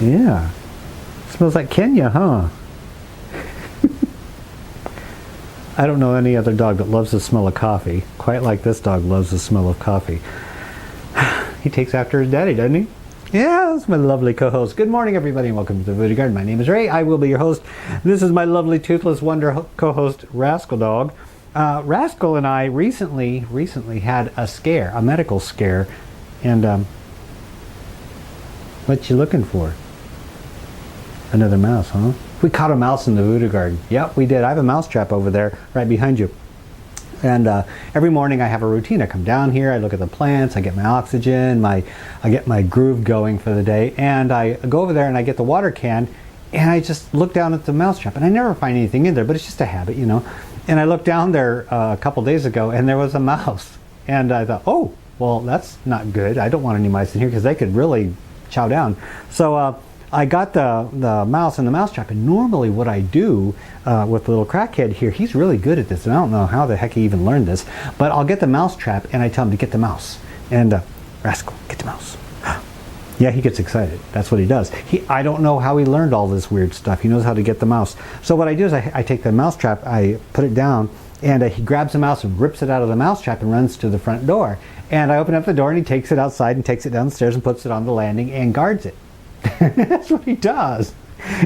Yeah. Smells like Kenya, huh? I don't know any other dog that loves the smell of coffee, quite like this dog loves the smell of coffee. He takes after his daddy, doesn't he? Yeah, that's my lovely co-host. Good morning, everybody, and welcome to the Voodoo Garden. My name is Ray. I will be your host. This is my lovely toothless wonder co-host, Rascal Dog. Rascal and I recently had a scare, a medical scare, and what you looking for? Another mouse, huh? We caught a mouse in the Voodoo Garden. Yep, we did. I have a mouse trap over there, right behind you. And every morning I have a routine. I come down here, I look at the plants, I get my oxygen, I get my groove going for the day, and I go over there and I get the water can, and I just look down at the mouse trap, and I never find anything in there, but it's just a habit, you know. And I looked down there a couple days ago, and there was a mouse, and I thought, oh, well, that's not good. I don't want any mice in here because they could really chow down. So I got the mouse in the mouse trap, and normally what I do with the little crackhead here, he's really good at this, and I don't know how the heck he even learned this, but I'll get the mouse trap and I tell him to get the mouse, and Rascal, get the mouse. Yeah, he gets excited. That's what he does. I don't know how he learned all this weird stuff. He knows how to get the mouse. So what I do is I take the mouse trap, I put it down, and he grabs the mouse and rips it out of the mouse trap and runs to the front door. And I open up the door and he takes it outside and takes it down the stairs and puts it on the landing and guards it. That's what he does.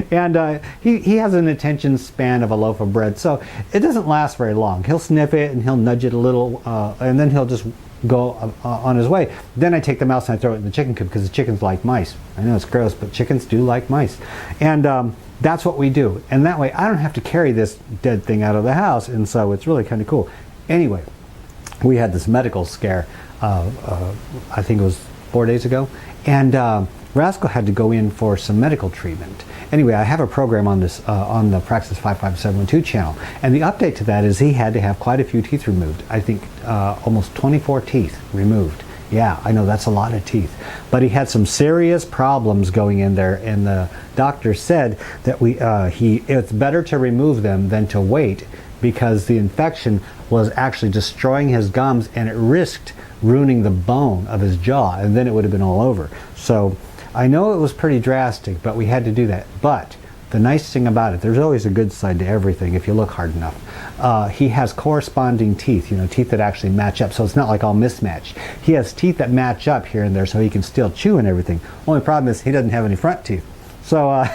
And he has an attention span of a loaf of bread, so it doesn't last very long. He'll sniff it and he'll nudge it a little, and then he'll just go on his way. Then I take the mouse and I throw it in the chicken coop because the chickens like mice. I know it's gross, but chickens do like mice. And that's what we do. And that way I don't have to carry this dead thing out of the house, and so it's really kind of cool. Anyway, we had this medical scare, I think it was 4 days ago, and Rascal had to go in for some medical treatment. Anyway, I have a program on this on the Praxis 55712 channel, and the update to that is he had to have quite a few teeth removed. I think almost 24 teeth removed. Yeah, I know that's a lot of teeth, but he had some serious problems going in there, and the doctor said that it's better to remove them than to wait, because the infection was actually destroying his gums, and it risked ruining the bone of his jaw, and then it would have been all over. So I know it was pretty drastic, but we had to do that. But the nice thing about it, there's always a good side to everything if you look hard enough. He has corresponding teeth, you know, teeth that actually match up, so it's not like all mismatched. He has teeth that match up here and there, so he can still chew and everything. Only problem is he doesn't have any front teeth. So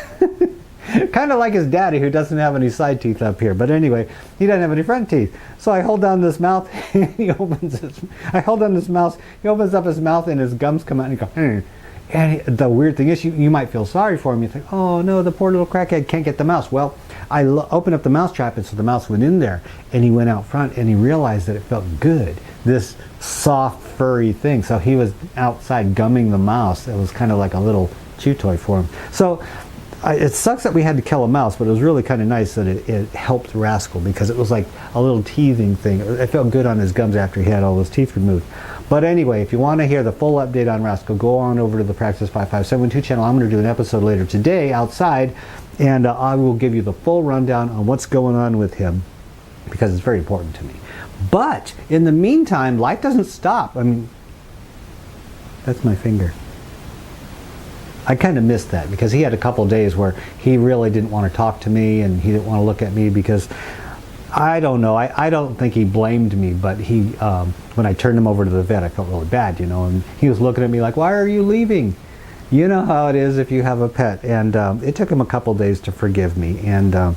kind of like his daddy, who doesn't have any side teeth up here. But anyway, he doesn't have any front teeth. So I hold down this mouth, and I hold down this mouse, he opens up his mouth, and his gums come out, and he goes, And the weird thing is, you might feel sorry for him. You think, oh no, the poor little crackhead can't get the mouse. Well, I opened up the mouse trap, and so the mouse went in there, and he went out front, and he realized that it felt good, this soft, furry thing. So he was outside gumming the mouse. It was kind of like a little chew toy for him. So it sucks that we had to kill a mouse, but it was really kind of nice that it helped Rascal, because it was like a little teething thing. It felt good on his gums after he had all those teeth removed. But anyway, if you want to hear the full update on Rascal, go on over to the Praxis 5572 channel. I'm going to do an episode later today outside, and I will give you the full rundown on what's going on with him, because it's very important to me. But in the meantime, life doesn't stop. I mean, that's my finger. I kind of missed that, because he had a couple of days where he really didn't want to talk to me, and he didn't want to look at me, because I don't know, I don't think he blamed me, but he when I turned him over to the vet, I felt really bad, you know, and he was looking at me like, why are you leaving? You know how it is if you have a pet. And it took him a couple of days to forgive me, and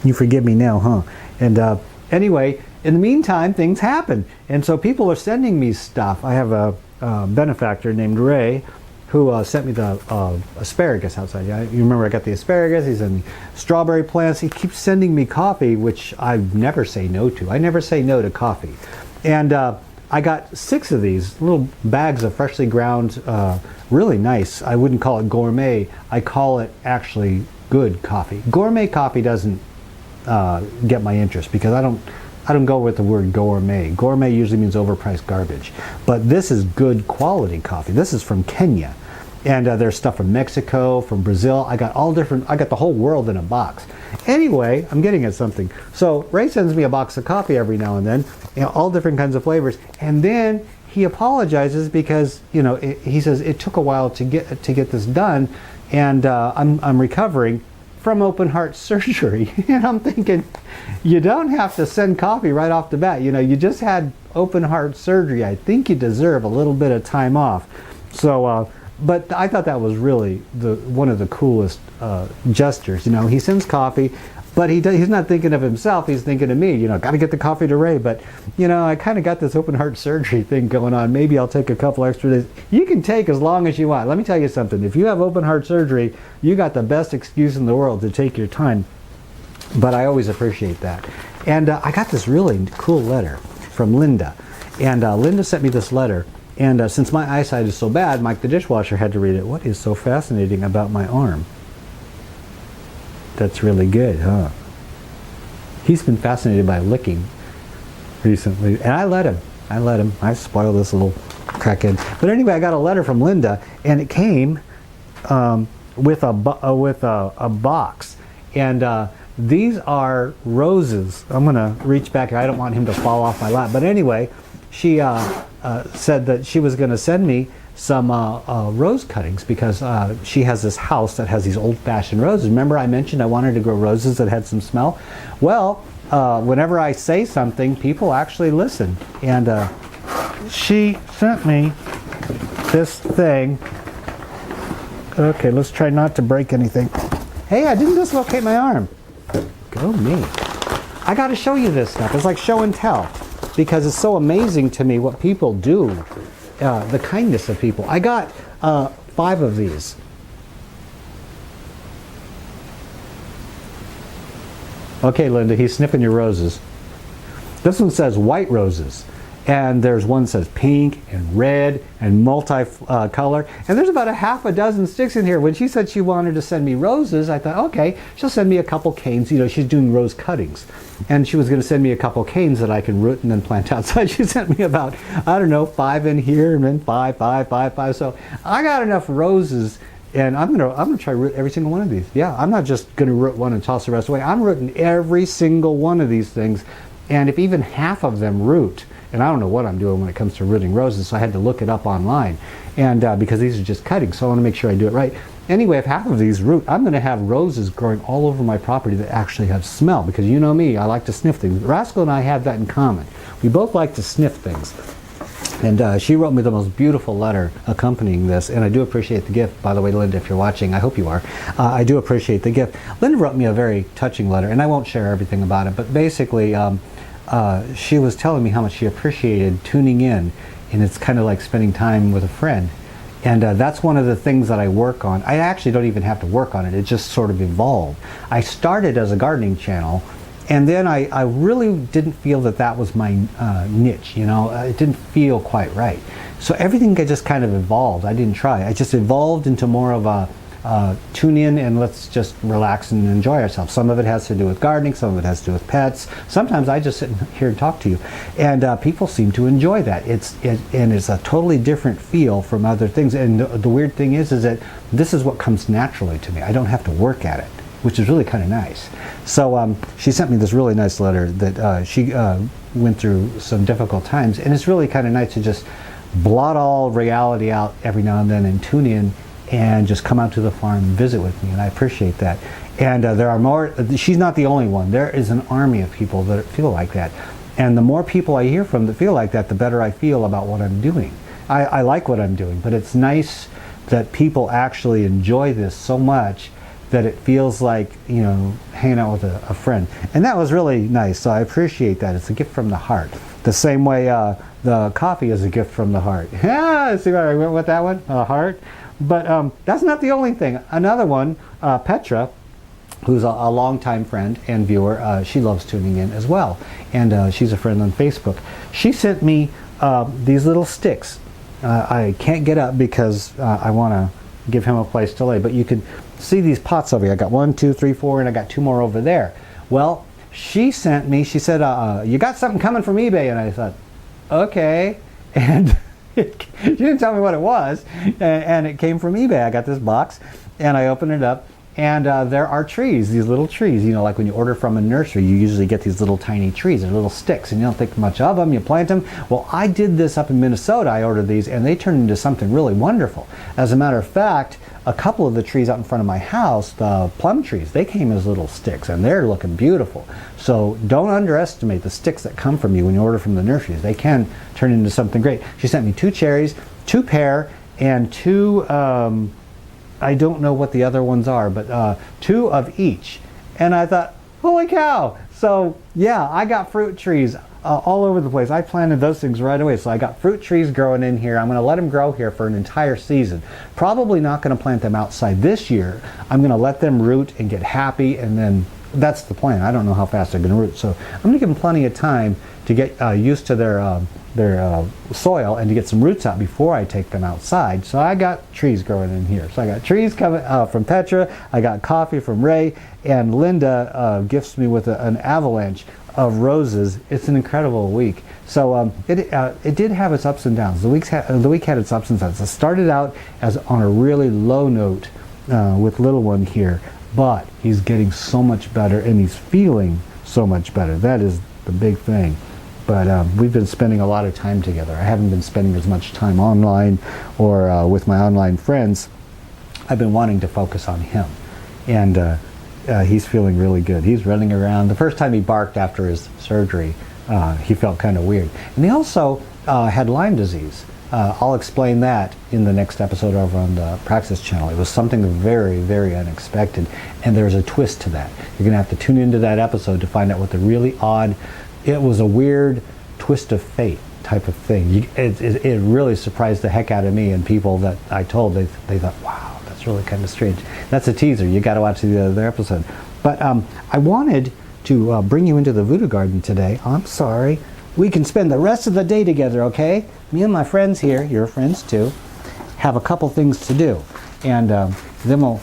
you forgive me now, huh? And anyway, in the meantime, things happen, and so people are sending me stuff. I have a benefactor named Ray, who sent me the asparagus outside. Yeah, you remember I got the asparagus, he's in strawberry plants. He keeps sending me coffee, which I never say no to. I never say no to coffee. And I got 6 of these little bags of freshly ground, really nice. I wouldn't call it gourmet. I call it actually good coffee. Gourmet coffee doesn't get my interest, because I don't go with the word gourmet. Gourmet usually means overpriced garbage. But this is good quality coffee. This is from Kenya. And there's stuff from Mexico, from Brazil. I got the whole world in a box. Anyway, I'm getting at something. So Ray sends me a box of coffee every now and then, you know, all different kinds of flavors. And then he apologizes because, you know, he says it took a while to get this done, and I'm recovering from open heart surgery. And I'm thinking, you don't have to send coffee right off the bat. You know, you just had open heart surgery. I think you deserve a little bit of time off. So, but I thought that was really one of the coolest gestures. You know, he sends coffee, but he's not thinking of himself. He's thinking of me. You know, got to get the coffee to Ray. But, you know, I kind of got this open heart surgery thing going on. Maybe I'll take a couple extra days. You can take as long as you want. Let me tell you something. If you have open heart surgery, you got the best excuse in the world to take your time. But I always appreciate that. And I got this really cool letter from Linda. And Linda sent me this letter. And since my eyesight is so bad, Mike the dishwasher had to read it. What is so fascinating about my arm? That's really good, huh? He's been fascinated by licking recently. And I let him. I spoiled this little crackhead. But anyway, I got a letter from Linda, and it came with a box. And these are roses. I'm going to reach back here. I don't want him to fall off my lap. But anyway, she said that she was going to send me some rose cuttings because she has this house that has these old-fashioned roses. Remember I mentioned I wanted to grow roses that had some smell? Well, whenever I say something, people actually listen. And she sent me this thing. Okay, let's try not to break anything. Hey, I didn't dislocate my arm. Go me. I got to show you this stuff. It's like show and tell because it's so amazing to me what people do. The kindness of people. I got 5 of these. Okay, Linda, he's sniffing your roses. This one says white roses. And there's one that says pink and red and multi-color. And there's about a half a dozen sticks in here. When she said she wanted to send me roses, I thought, okay, she'll send me a couple canes. You know, she's doing rose cuttings. And she was going to send me a couple canes that I can root and then plant outside. She sent me about, I don't know, 5 in here and then 5. So I got enough roses. And I'm gonna try to root every single one of these. Yeah, I'm not just gonna root one and toss the rest away. I'm rooting every single one of these things. And if even half of them root, and I don't know what I'm doing when it comes to rooting roses, so I had to look it up online. And because these are just cuttings, so I want to make sure I do it right. Anyway, if half of these root, I'm going to have roses growing all over my property that actually have smell. Because you know me, I like to sniff things. Rascal and I have that in common. We both like to sniff things. And she wrote me the most beautiful letter accompanying this, and I do appreciate the gift. By the way, Linda, if you're watching, I hope you are. I do appreciate the gift. Linda wrote me a very touching letter, and I won't share everything about it, but basically she was telling me how much she appreciated tuning in, and it's kind of like spending time with a friend. And that's one of the things that I work on. I actually don't even have to work on it. It just sort of evolved. I started as a gardening channel, and then I really didn't feel that that was my niche, you know. It didn't feel quite right. So everything just kind of evolved. I didn't try. I just evolved into more of a tune in and let's just relax and enjoy ourselves. Some of it has to do with gardening, some of it has to do with pets. Sometimes I just sit here and talk to you, and people seem to enjoy that. It's a totally different feel from other things. And the weird thing is that this is what comes naturally to me. I don't have to work at it, which is really kind of nice. So she sent me this really nice letter that she went through some difficult times, and it's really kind of nice to just blot all reality out every now and then and tune in and just come out to the farm and visit with me, and I appreciate that. And there are more. She's not the only one. There is an army of people that feel like that, and the more people I hear from that feel like that, the better I feel about what I'm doing. I like what I'm doing, but it's nice that people actually enjoy this so much that it feels like, you know, hanging out with a friend. And that was really nice, so I appreciate that. It's a gift from the heart. The same way the coffee is a gift from the heart. Yeah, see where I went with that one? A heart. But that's not the only thing. Another one, Petra, who's a longtime friend and viewer, she loves tuning in as well. And she's a friend on Facebook. She sent me these little sticks. I can't get up because I want to give him a place to lay. But you can see these pots over here. I got 1, 2, 3, 4, and I got 2 more over there. Well, she sent me, she said, you got something coming from eBay. And I thought, okay. And she didn't tell me what it was, and it came from eBay. I got this box, and I opened it up, And there are trees, these little trees, you know, like when you order from a nursery, you usually get these little tiny trees. They're little sticks, and you don't think much of them. You plant them. Well, I did this up in Minnesota. I ordered these, and they turned into something really wonderful. As a matter of fact, a couple of the trees out in front of my house, the plum trees, they came as little sticks, and they're looking beautiful. So don't underestimate the sticks that come from you when you order from the nurseries. They can turn into something great. She sent me 2 cherries, 2 pear, and 2, I don't know what the other ones are, but 2 of each. And I thought, holy cow. So yeah, I got fruit trees all over the place. I planted those things right away. So I got fruit trees growing in here. I'm going to let them grow here for an entire season. Probably not going to plant them outside this year. I'm going to let them root and get happy, and then that's the plan. I don't know how fast they're going to root. So I'm going to give them plenty of time to get used to their soil and to get some roots out before I take them outside. So I got trees growing in here. So I got trees coming from Petra, I got coffee from Ray, and Linda gifts me with an avalanche of roses. It's an incredible week. So it did have its ups and downs. The week had its ups and downs. It started out as on a really low note with little one here, but he's getting so much better and he's feeling so much better. That is the big thing. But we've been spending a lot of time together. I haven't been spending as much time online or with my online friends. I've been wanting to focus on him. And he's feeling really good. He's running around. The first time he barked after his surgery, he felt kind of weird. And he also had Lyme disease. I'll explain that in the next episode over on the Praxis channel. It was something very, very unexpected. And there's a twist to that. You're going to have to tune into that episode to find out what the really odd, it was a weird twist of fate type of thing. It really surprised the heck out of me and people that I told. They thought, wow, that's really kind of strange. That's a teaser. You got to watch the other episode. But I wanted to bring you into the Voodoo Garden today. I'm sorry. We can spend the rest of the day together, okay? Me and my friends here, your friends too, have a couple things to do. And then we'll,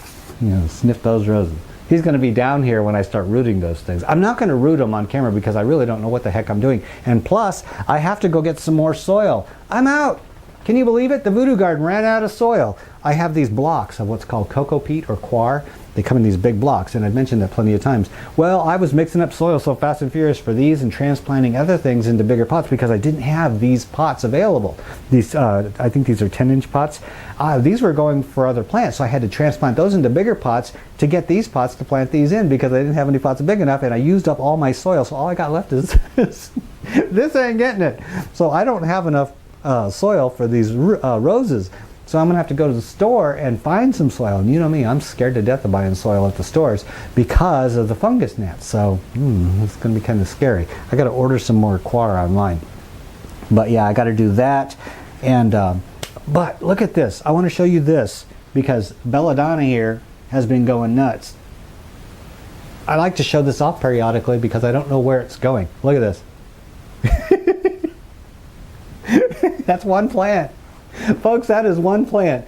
sniff those roses. He's going to be down here when I start rooting those things. I'm not going to root them on camera because I really don't know what the heck I'm doing. And plus, I have to go get some more soil. I'm out. Can you believe it? The Voodoo Garden ran out of soil. I have these blocks of what's called cocoa peat or coir. They come in these big blocks, and I've mentioned that plenty of times. Well, I was mixing up soil so fast and furious for these and transplanting other things into bigger pots because I didn't have these pots available. These, I think these are 10-inch pots. These were going for other plants, so I had to transplant those into bigger pots to get these pots to plant these in because I didn't have any pots big enough, and I used up all my soil, so all I got left is this. This ain't getting it. So I don't have enough soil for these roses. So I'm going to have to go to the store and find some soil. And you know me, I'm scared to death of buying soil at the stores because of the fungus gnats. So it's going to be kind of scary. I got to order some more coir online. But yeah, I got to do that. And but look at this. I want to show you this because Belladonna here has been going nuts. I like to show this off periodically because I don't know where it's going. Look at this. That's one plant. Folks, that is one plant.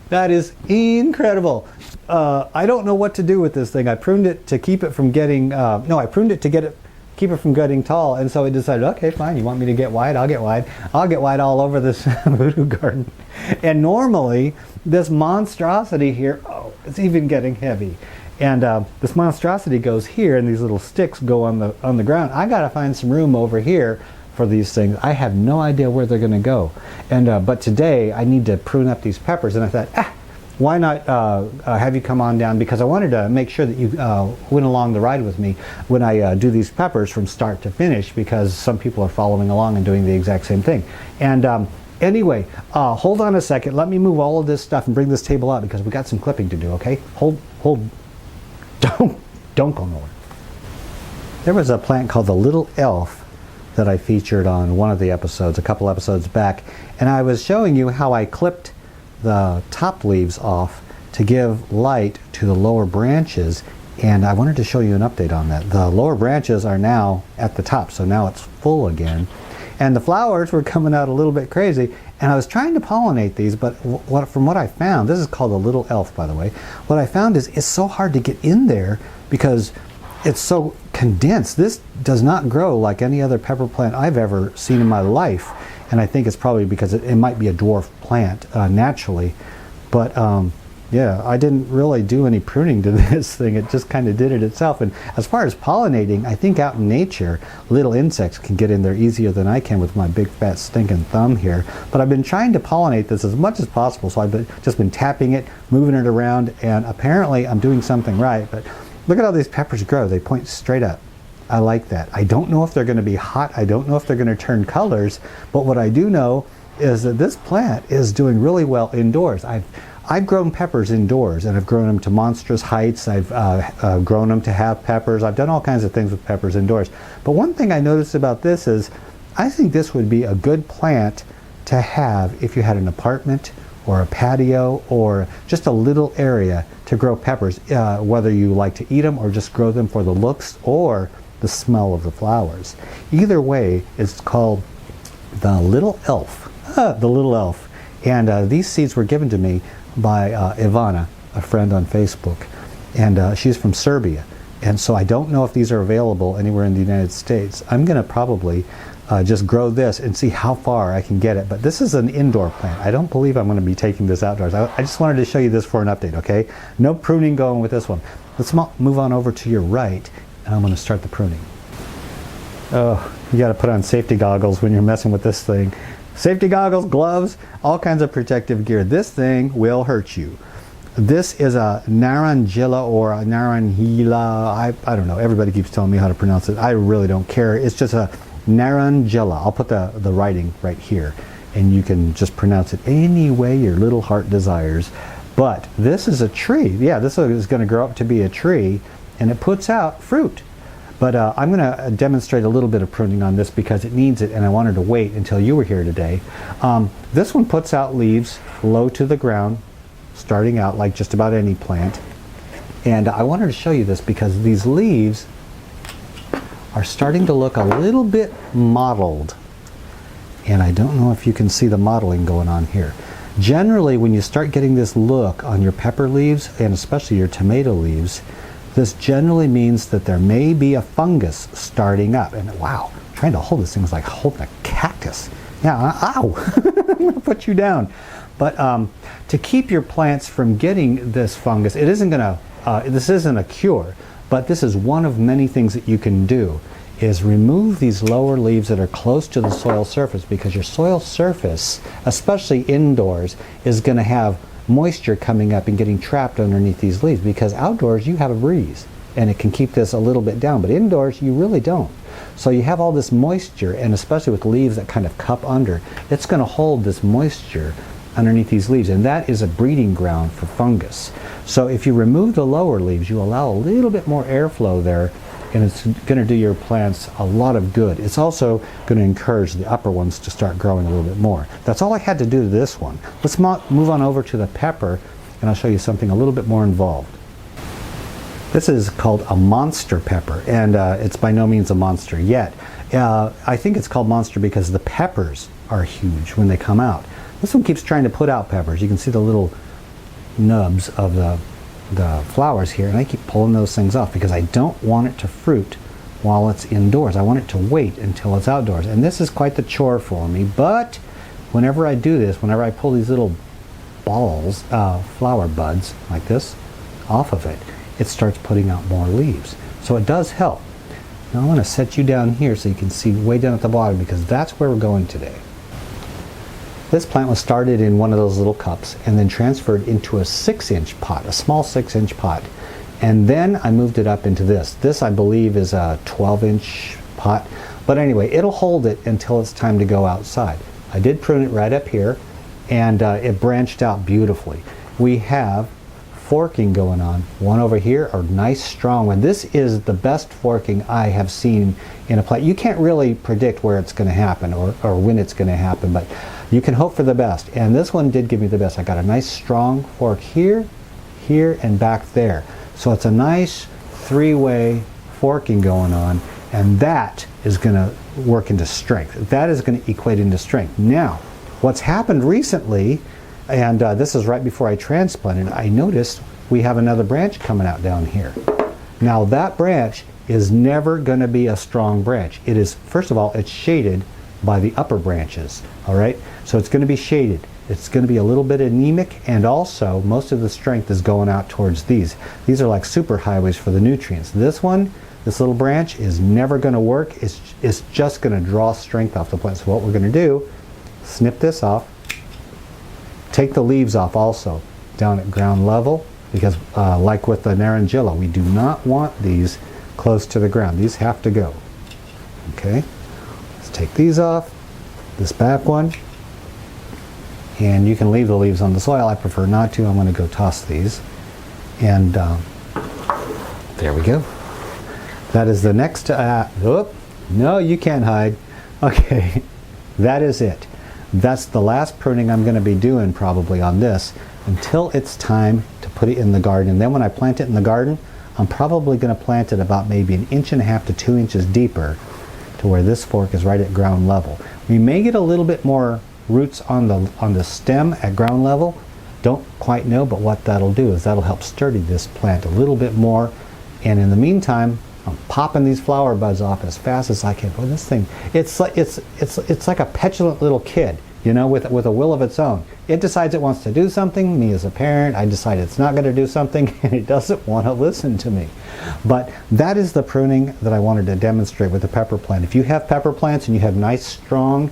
That is incredible. I don't know what to do with this thing. I pruned it to keep it from getting, I pruned it to keep it from getting tall. And so I decided, okay, fine. You want me to get wide? I'll get wide. I'll get wide all over this Voodoo Garden. And normally, this monstrosity here, it's even getting heavy. And this monstrosity goes here, and these little sticks go on the ground. I got to find some room over here for these things. I have no idea where they're going to go. And but today I need to prune up these peppers, and I thought, why not have you come on down, because I wanted to make sure that you went along the ride with me when I do these peppers from start to finish, because some people are following along and doing the exact same thing. And anyway, hold on a second. Let me move all of this stuff and bring this table out because we got some clipping to do. Okay, hold. Don't go nowhere. There was a plant called the little elf that I featured on one of the episodes, a couple episodes back, and I was showing you how I clipped the top leaves off to give light to the lower branches, and I wanted to show you an update on that. The lower branches are now at the top, so now it's full again, and the flowers were coming out a little bit crazy, and I was trying to pollinate these, but from what I found, this is called a little elf, by the way, what I found is it's so hard to get in there because it's so condensed. This does not grow like any other pepper plant I've ever seen in my life, and I think it's probably because it might be a dwarf plant naturally, but Yeah, I didn't really do any pruning to this thing. It just kind of did it itself. And as far as pollinating, I think out in nature, little insects can get in there easier than I can with my big fat stinking thumb here. But I've been trying to pollinate this as much as possible, so I've just been tapping it, moving it around, and apparently I'm doing something right. But look at how these peppers grow. They point straight up. I like that. I don't know if they're going to be hot. I don't know if they're going to turn colors. But what I do know is that this plant is doing really well indoors. I've grown peppers indoors, and I've grown them to monstrous heights. I've grown them to have peppers. I've done all kinds of things with peppers indoors. But one thing I noticed about this is I think this would be a good plant to have if you had an apartment or a patio or just a little area to grow peppers, whether you like to eat them or just grow them for the looks or the smell of the flowers. Either way, it's called the Little Elf. The Little Elf. And these seeds were given to me by Ivana, a friend on Facebook, and she's from Serbia, and so I don't know if these are available anywhere in the United States. I'm going to probably just grow this and see how far I can get it, but this is an indoor plant. I don't believe I'm going to be taking this outdoors. I just wanted to show you this for an update, okay? No pruning going with this one. Let's move on over to your right, and I'm going to start the pruning. Oh, you got to put on safety goggles when you're messing with this thing. Safety goggles, gloves, all kinds of protective gear. This thing will hurt you. This is a narangilla or a naranjila. I don't know. Everybody keeps telling me how to pronounce it. I really don't care. It's just a narangilla. I'll put the writing right here, and you can just pronounce it any way your little heart desires. But this is a tree. Yeah, this is going to grow up to be a tree, and it puts out fruit. But I'm going to demonstrate a little bit of pruning on this because it needs it, and I wanted to wait until you were here today. This one puts out leaves low to the ground, starting out like just about any plant. And I wanted to show you this because these leaves are starting to look a little bit mottled. And I don't know if you can see the mottling going on here. Generally, when you start getting this look on your pepper leaves, and especially your tomato leaves, this generally means that there may be a fungus starting up. And wow, trying to hold this thing is like holding a cactus. Yeah, ow, I'm going to put you down. But to keep your plants from getting this fungus, it isn't going to, this isn't a cure, but this is one of many things that you can do, is remove these lower leaves that are close to the soil surface, because your soil surface, especially indoors, is going to have moisture coming up and getting trapped underneath these leaves, because outdoors you have a breeze and it can keep this a little bit down, but indoors you really don't. So you have all this moisture, and especially with leaves that kind of cup under, it's going to hold this moisture underneath these leaves, and that is a breeding ground for fungus. So if you remove the lower leaves, you allow a little bit more airflow there, and it's going to do your plants a lot of good. It's also going to encourage the upper ones to start growing a little bit more. That's all I had to do to this one. Let's move on over to the pepper, and I'll show you something a little bit more involved. This is called a monster pepper, and it's by no means a monster yet. I think it's called monster because the peppers are huge when they come out. This one keeps trying to put out peppers. You can see the little nubs of the flowers here, and I keep pulling those things off because I don't want it to fruit while it's indoors. I want it to wait until it's outdoors, and this is quite the chore for me. But whenever I do this, whenever I pull these little balls, flower buds like this off of it, it starts putting out more leaves. So it does help. Now I want to set you down here so you can see way down at the bottom, because that's where we're going today. This plant was started in one of those little cups and then transferred into a 6-inch pot, a small 6-inch pot. And then I moved it up into this. This, I believe, is a 12-inch pot. But anyway, it'll hold it until it's time to go outside. I did prune it right up here, and it branched out beautifully. We have forking going on. One over here, a nice strong one. This is the best forking I have seen in a plant. You can't really predict where it's going to happen or when it's going to happen, but you can hope for the best. And this one did give me the best. I got a nice strong fork here, here, and back there. So it's a nice 3-way forking going on, and that is going to work into strength. That is going to equate into strength. Now, what's happened recently, and this is right before I transplanted, I noticed we have another branch coming out down here. Now that branch is never going to be a strong branch. It is, first of all, it's shaded by the upper branches, all right? So it's going to be shaded. it's going to be a little bit anemic, and also most of the strength is going out towards these. These are like super highways for the nutrients. This one, this little branch, is never going to work. It's just going to draw strength off the plant. So what we're going to do, snip this off, take the leaves off also down at ground level, because like with the Narangilla, we do not want these close to the ground. These have to go. Okay, let's take these off, this back one, and you can leave the leaves on the soil. I prefer not to. I'm going to go toss these, and there we go. That is the next, no, you can't hide. Okay, that is it. That's the last pruning I'm going to be doing probably on this until it's time to put it in the garden. And then when I plant it in the garden, I'm probably going to plant it about maybe 1.5 inches to 2 inches deeper to where this fork is right at ground level. We may get a little bit more roots on the stem at ground level. Don't quite know, but what that'll do is that'll help sturdy this plant a little bit more. And in the meantime, I'm popping these flower buds off as fast as I can. Boy, this thing, it's like a petulant little kid, you know, with a will of its own. It decides it wants to do something. Me as a parent, I decide it's not going to do something, and it doesn't want to listen to me. But that is the pruning that I wanted to demonstrate with the pepper plant. If you have pepper plants and you have nice, strong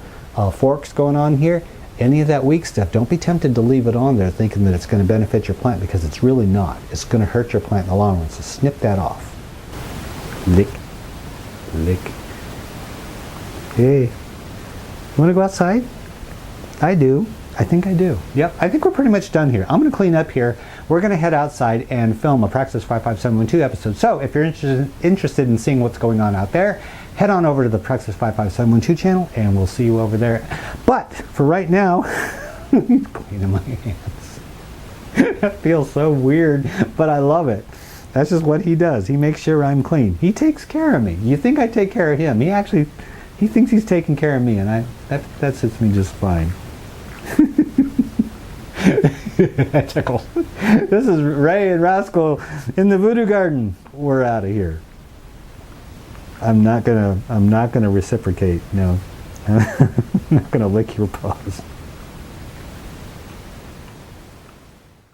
forks going on here, any of that weak stuff, don't be tempted to leave it on there thinking that it's going to benefit your plant, because it's really not. It's going to hurt your plant in the long run. So snip that off. Lick, lick. Hey, you want to go outside? I do. I think I do. Yep, I think we're pretty much done here. I'm going to clean up here. We're going to head outside and film a Praxis 55712 episode. So if you're interested in seeing what's going on out there, head on over to the Praxis 55712 channel, and we'll see you over there. But for right now, cleaning my hands. That feels so weird, but I love it. That's just what he does. He makes sure I'm clean. He takes care of me. You think I take care of him. He thinks he's taking care of me, and that suits me just fine. Tickle. This is Ray and Rascal in the Voodoo Garden. We're out of here. I'm not gonna reciprocate. No. I'm not gonna lick your paws.